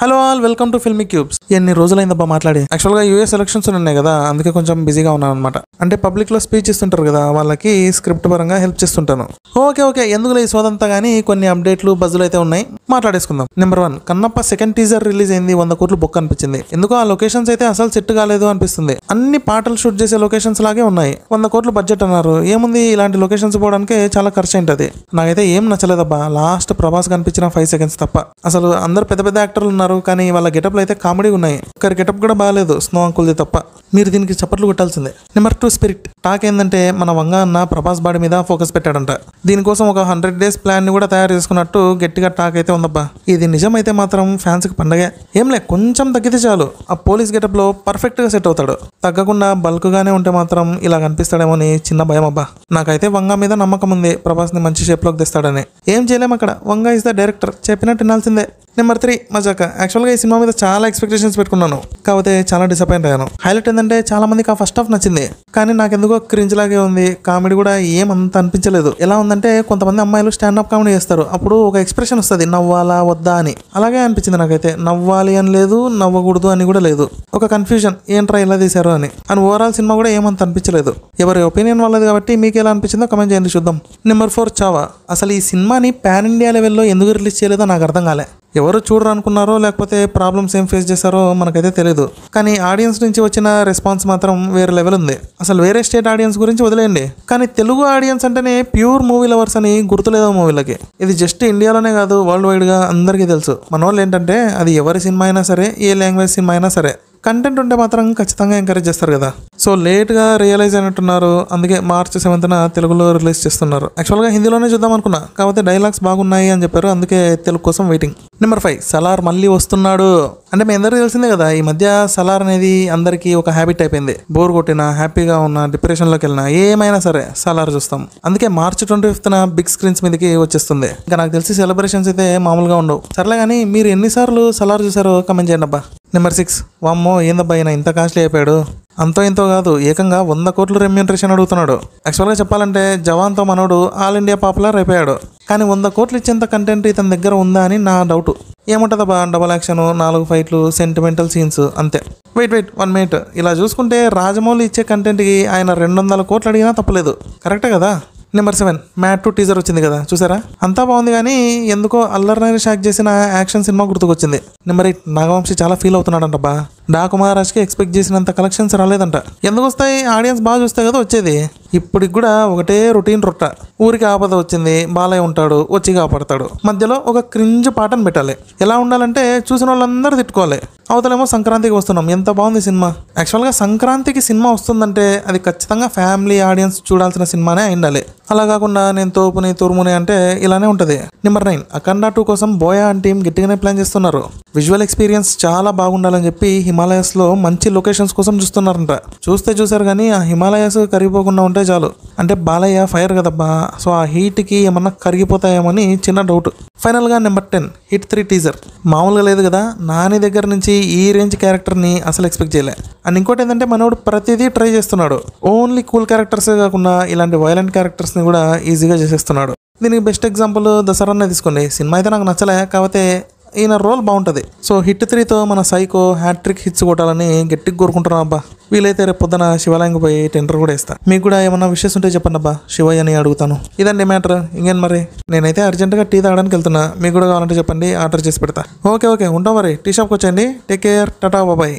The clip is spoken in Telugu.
Hello all, welcome to filmy cubes. ఎన్ని రోజులైందబ్బా మాట్లాడి. యాక్చువల్గా యూఎస్ ఎలక్షన్స్ ఉన్నాయి కదా, అందుకే కొంచెం బిజీగా ఉన్నాను అనమాట. అంటే పబ్లిక్ లో స్పీచ్ ఇస్తుంటారు కదా, వాళ్ళకి స్క్రిప్ట్ పరంగా హెల్ప్ చేస్తుంటాను. ఓకే ఎందుకు ఈ సోదంతా గానీ కొన్ని అప్డేట్లు బజ్జులు అయితే ఉన్నాయి, మాట్లాడేసుకుందాం. Number 1, Kannappa second teaser release అయింది. 100 కోట్లు బుక్ అనిపించింది. ఎందుకో ఆ లొకేషన్స్ అయితే అసలు సెట్ కాలేదు అనిపిస్తుంది. అన్ని పాటలు షూట్ చేసే లొకేషన్స్ లాగే ఉన్నాయి. 100 కోట్లు బడ్జెట్ అన్నారు. ఏముంది, ఇలాంటి లొకేషన్స్ పోవడానికి చాలా ఖర్చు అయింటది. నాకైతే ఏం నచ్చలేదబ్బా. లాస్ట్ ప్రభాస్ కనిపించిన 5 సెకండ్స్ తప్ప. అసలు అందరు పెద్ద పెద్ద యాక్టర్లు ఉన్నారు, కానీ వాళ్ళ గెటప్లు అయితే కామెడీ ఉన్నాయి. ఒకరి గెటప్ కూడా బాగాలేదు, స్నో అంకుల్ది తప్ప. మీరు దీనికి చప్పట్లు కొట్టాల్సిందే. Number 2, spirit. టాక్ ఏంటంటే మన వంగ అన్న ప్రభాస్ బాడీ మీద ఫోకస్ పెట్టాడంట. దీనికోసం ఒక 100 days ప్లాన్ ని కూడా తయారు చేసుకున్నట్టు గట్టిగా టాక్ అయితే ఉందబ్బా. ఇది నిజమైతే మాత్రం ఫ్యాన్స్ కి పండగే. ఏంలే, కొంచెం తగ్గితే చాలు ఆ పోలీస్ గెటప్ లో పర్ఫెక్ట్ గా సెట్ అవుతాడు. తగ్గకుండా బల్క్ గానే ఉంటే మాత్రం ఇలా కనిపిస్తాడేమో అని చిన్న భయం అబ్బా. నాకైతే వంగ మీద నమ్మకం ఉంది, ప్రభాస్ ని మంచి షేప్ లోకి తెస్తాడని. ఏం చేయలేం అక్కడ, వంగ ఇస్ ద డైరెక్టర్, చెప్పినట్టు వినాల్సిందే. నెంబర్ 3, మజాక. యాక్చువల్గా ఈ సినిమా మీద చాలా ఎక్స్పెక్టేషన్స్ పెట్టుకున్నాను, కాకపోతే చాలా డిసప్పాయింట్ అయ్యాను. హైలైట్ ఏంటంటే చాలా మందికి ఆ ఫస్ట్ హాఫ్ నచ్చింది, కానీ నాకు ఎందుకో క్రింజ్ లాగే ఉంది. కామెడీ కూడా ఏమంత అనిపించలేదు. ఎలా ఉందంటే కొంతమంది అమ్మాయిలు స్టాండప్ కామెడీ చేస్తారు, అప్పుడు ఒక ఎక్స్ప్రెషన్ వస్తుంది, నవ్వాలా వద్దా అని. అలాగే అనిపించింది నాకైతే. నవ్వాలి అని లేదు, నవ్వకూడదు అని కూడా లేదు. ఒక కన్ఫ్యూజన్, ఏంట్రా ఇలా తీశారు అని. అండ్ ఓవరాల్ సినిమా కూడా ఏమంత అనిపించలేదు. ఎవరి ఒపీనియన్ వాళ్ళది కాబట్టి మీకు ఎలా అనిపించిందో కమెంట్ చేయండి, చూద్దాం. నెంబర్ 4, చావా. అసలు ఈ సినిమాని పాన్ ఇండియా లెవెల్లో ఎందుకు రిలీజ్ చేయలేదో నాకు అర్థం కాలే. ఎవరు చూడరు అనుకున్నారో లేకపోతే ప్రాబ్లమ్స్ ఏం ఫేస్ చేశారో మనకైతే తెలియదు, కానీ ఆడియన్స్ నుంచి వచ్చిన రెస్పాన్స్ మాత్రం వేరే లెవెల్ ఉంది. అసలు వేరే స్టేట్ ఆడియన్స్ గురించి వదిలేయండి, కానీ తెలుగు ఆడియన్స్ అంటేనే ప్యూర్ మూవీ లవర్స్ అని గుర్తులేదో మూవీలకి. ఇది జస్ట్ ఇండియాలోనే కాదు, వరల్డ్ వైడ్ గా అందరికీ తెలుసు. మన వాళ్ళు ఏంటంటే అది ఎవరి సినిమా అయినా సరే, ఏ లాంగ్వేజ్ సినిమా అయినా సరే, కంటెంట్ ఉంటే మాత్రం ఖచ్చితంగా ఎంకరేజ్ చేస్తారు కదా. సో లేట్గా రియలైజ్ అయినట్టున్నారు, అందుకే March 7th తెలుగులో రిలీజ్ చేస్తున్నారు. యాక్చువల్గా హిందీలోనే చూద్దాం అనుకున్నా, కాకపోతే డైలాగ్స్ బాగున్నాయి అని చెప్పారు, అందుకే తెలుగు కోసం వెయిటింగ్. నెంబర్ 5, సలార్ మళ్ళీ వస్తున్నాడు. అంటే మీ అందరికీ తెలిసిందే కదా, ఈ మధ్య సలార్ అనేది అందరికీ ఒక హ్యాబిట్ అయిపోయింది. బోర్ కొట్టినా, హ్యాపీగా ఉన్నా, డిప్రెషన్లోకి వెళ్ళినా, ఏమైనా సరే సలార్ చూస్తాం. అందుకే March 25th బిగ్ స్క్రీన్స్ మీదకి వచ్చేస్తుంది. ఇంకా నాకు తెలిసి సెలబ్రేషన్స్ అయితే మామూలుగా ఉండవు. సర్లే కానీ మీరు ఎన్నిసార్లు సలార్ చూసారో కమెంట్ చేయండి అబ్బా. నెంబర్ 6, వామ్మో ఏందబ్బా ఈయన ఇంత కాస్ట్లీ అయిపోయాడు. అంతో ఇంతో కాదు, ఏకంగా 100 కోట్లు రెమ్యూనరేషన్ అడుగుతున్నాడు. యాక్చువల్గా చెప్పాలంటే జవాన్తో మనోడు ఆల్ ఇండియా పాపులర్ అయిపోయాడు, కానీ 100 కోట్లు ఇచ్చేంత కంటెంట్ ఇతని దగ్గర ఉందా అని నా డౌట్. ఏముంటుందబ్బా, డబల్ యాక్షన్, 4 ఫైట్లు, సెంటిమెంటల్ సీన్స్, అంతే. Wait 1 minute. ఇలా చూసుకుంటే రాజమౌళి ఇచ్చే కంటెంట్కి ఆయన 200 కోట్లు అడిగినా తప్పలేదు. కరెక్టే కదా. నెంబర్ 7, మ్యాట్ 2 టీజర్ వచ్చింది కదా, చూసారా? అంతా బాగుంది, కానీ ఎందుకో అల్లరి షాక్ చేసిన యాక్షన్ సినిమా గుర్తుకొచ్చింది. నెంబర్ 8, నాగవంశీ చాలా ఫీల్ అవుతున్నాడంటబ్బా. డాకు మహారాజ్కి ఎక్స్పెక్ట్ చేసినంత కలెక్షన్స్ రాలేదంట. ఎందుకు వస్తాయి, ఆడియన్స్ బాగా చూస్తే కదా వచ్చేది. ఇప్పటికి కూడా ఒకటే రొటీన్ రొట్ట. ఊరికి ఆపద వచ్చింది, బాలయ్య ఉంటాడు, వచ్చి కాపాడతాడు, మధ్యలో ఒక క్రింజ్ పాటను పెట్టాలి. ఎలా ఉండాలంటే చూసిన వాళ్ళందరూ తిట్టుకోవాలి. అవతలేమో సంక్రాంతికి వస్తున్నాం, ఎంత బాగుంది సినిమా. యాక్చువల్గా సంక్రాంతికి సినిమా వస్తుందంటే అది ఖచ్చితంగా ఫ్యామిలీ ఆడియన్స్ చూడాల్సిన సినిమానే అయిండాలి. అలా కాకుండా నేను తోపుని తురుముని అంటే ఇలానే ఉంటుంది. నెంబర్ 9, అఖండ 2 కోసం బోయా అండ్ టీం గట్టిగానే ప్లాన్ చేస్తున్నారు. విజువల్ ఎక్స్పీరియన్స్ చాలా బాగుండాలని చెప్పి హిమాలయస్ లో మంచి లొకేషన్స్ కోసం చూస్తున్నారంట. చూసారు కానీ ఆ హిమాలయస్ కరిగిపోకుండా ఉంటే చాలు. అంటే బాలయ్య ఫైర్ కదబ్బా, సో ఆ హీట్ కి ఏమన్నా కరిగిపోతాయేమో అని చిన్న డౌట్. ఫైనల్ గా నెంబర్ 10, హిట్ 3 టీజర్. మామూలుగా లేదు కదా, నాని దగ్గర నుంచి ఈ రేంజ్ క్యారెక్టర్ ని అసలు ఎక్స్పెక్ట్ చేయలే. అండ్ ఇంకోటి ఏంటంటే మనోడు ప్రతిదీ ట్రై చేస్తున్నాడు. ఓన్లీ కూల్ క్యారెక్టర్సే కాకుండా ఇలాంటి వైలెంట్ క్యారెక్టర్స్ ని కూడా ఈజీగా చేసేస్తున్నాడు. దీనికి బెస్ట్ ఎగ్జాంపుల్ దసరానే తీసుకోండి. సినిమా అయితే నాకు నచ్చలే, కాకపోతే ఈయన రోల్ బాగుంటుంది. సో హిట్ 3తో మన సైకో హ్యాట్రిక్ హిట్స్ కొట్టాలని గట్టిగా కోరుకుంటున్నాం అబ్బా. వీలైతే రేపు పొద్దున శివాలయంకి పోయి టెండర్ కూడా ఇస్తా. మీకు కూడా ఏమన్నా విషయస్ ఉంటే చెప్పండి అబ్బా, శివయ్య అని అడుగుతాను. ఇదండి మ్యాటర్. ఇంకేం మరి, నేనైతే అర్జెంట్గా టీ తాగడానికి వెళ్తున్నా. మీకు కూడా కావాలంటే చెప్పండి, ఆర్డర్ చేసి పెడతా. ఓకే ఉంటాం మరి. టీ షాప్కి వచ్చేయండి. టేక్ కేర్, టాటా బాబాయ్.